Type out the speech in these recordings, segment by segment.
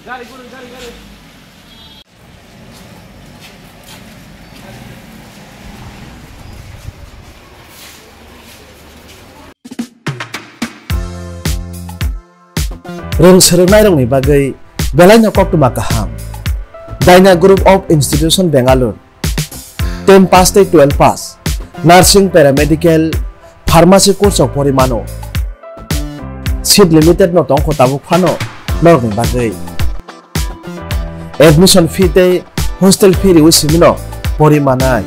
Rong serunai rong ni bagai belanya kok tu makaham. Daina Group of Institution Bangalore. 10 pass 12 pass. Nursing paramedical pharmacy course of Porimano. Seat limited no tong kotabu phano lor ni bagai. Admission fee te hostel fee riwisimino Porimanai.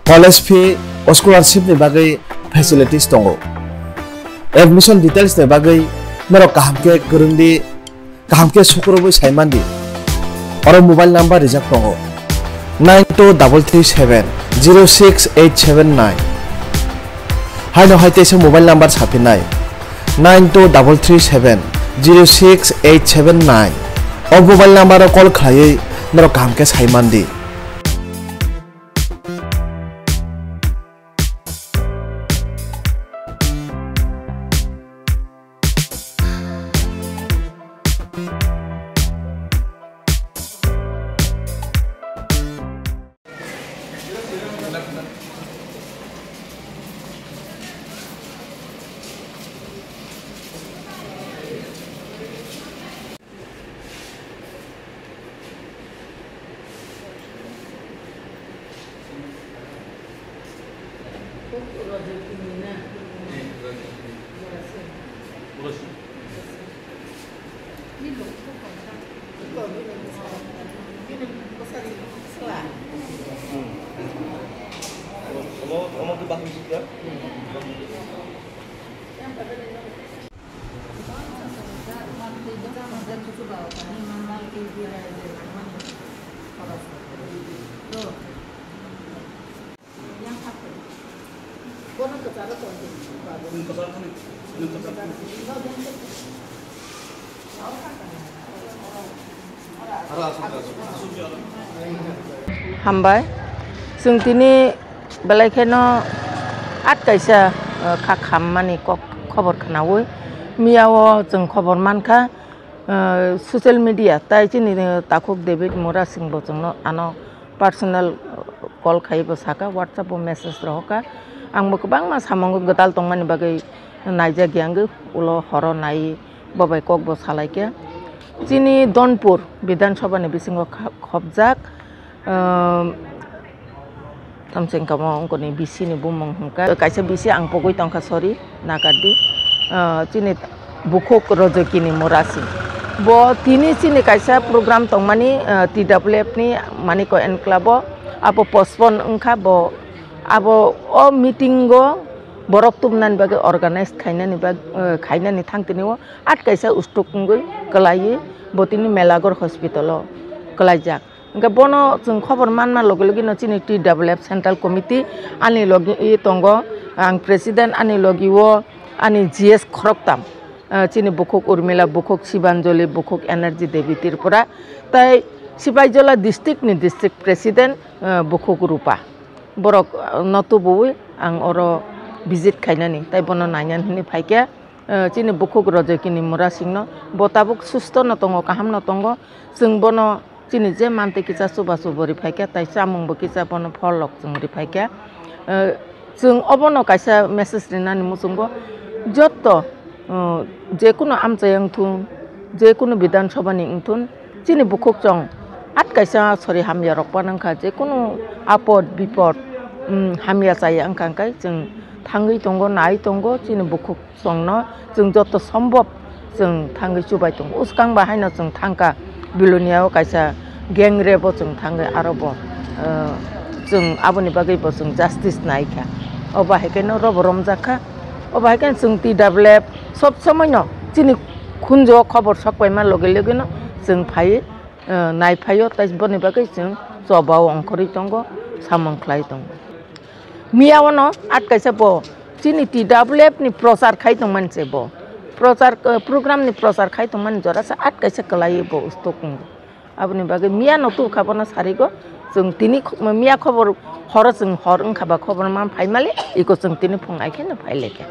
College fee o scholarship ni bagai facilities tongo. Admission details ni bagai mero kahamke gurundi kahamke sukrobu saimandi. Oro mobile number rijak tongo 9237 06879. Haino haite se mobile number sapinai 9237 06879. O mobile number call khlai mero kahamke saimandi. Hambai, sung tini belai keno at kaisa kakam mani kok khobor khanawoi miawo jeng khobor manka social media tai chini takuk David Mora Singh bo jengno ano personal call khaibo saka WhatsApp bo message rohoka ang bokbang mas hamong gotal tongmani bagai naija gyang ulo horo nai babai kok bo salaike chini Donpur Bidhan Sabha ni bisingo khobjak tamseng kamo ngkoni bisi ni bumong hangka kaisa bisi ang pogoi tongka sorry nakadi chini bukhok rojokini morasi bo tini chini kaisa program tongmani TWF ni mani ko enclave apo postpone ongkha bo abo o meeting go borok tumnan bage organize khainani thangtini o at kaisa ustuk ngoi kalai bo tini Melagor hospital kalaijak Enggak bono jeng khobor manma logi no chini TWF Central Committee ani logi I tongo ang President ani logi wo ani GS Khoroktam chini Bukhok Urmila Bukhok Sibanjoli Bukhok Energy Devi Tripura tai Sipaijala District ni District President Bukhok Rupa borok notu bui ang oro visit khainani tai bono nainyan hini phaikya chini Bukhok rojokini mura singno botabuk susto no tongo kaham no tongo jeng bono chini je mante kicha suba subori phaikya tai chamung bo kicha bono pholok jungri phaikya jeng obono kaisa message rinani musungbo jotto je kuno amchayang thun je kuno Bidhan Sabha ni ingthun chini Bukhok chong at kaisa sori hamya rokpa nangkha je kuno apod bipod hamya chaya angkangkai jeng thangui tongo nai tongo chini Bukhok chongno jeng jotto sombhob jeng thangui chubai tongo uskang ba haino jeng thangka Biloniao kaisa geng rebo jeng thangai arobo jeng aboni bagai bo jeng justice naikha oba hekeno robo romjakha oba heken jeng TWF sob samoyno chini khunjo khobor sakpaima loge no jeng phai nai phaio tai boni bagai jeng chobao ongkhori tongo samong khlai tongo miawono at kaisa bo chini TWF ni prochar khai tongman chebo प्रचार program ni प्रचार khai tongman jorasa at kaisa kalai bo ustok aboni bagai mia notu khabona sarigo jeng tini mia khobor hor jeng hor ongkhaba khobor man phaimali iko jeng tini phung aikhe no phaileke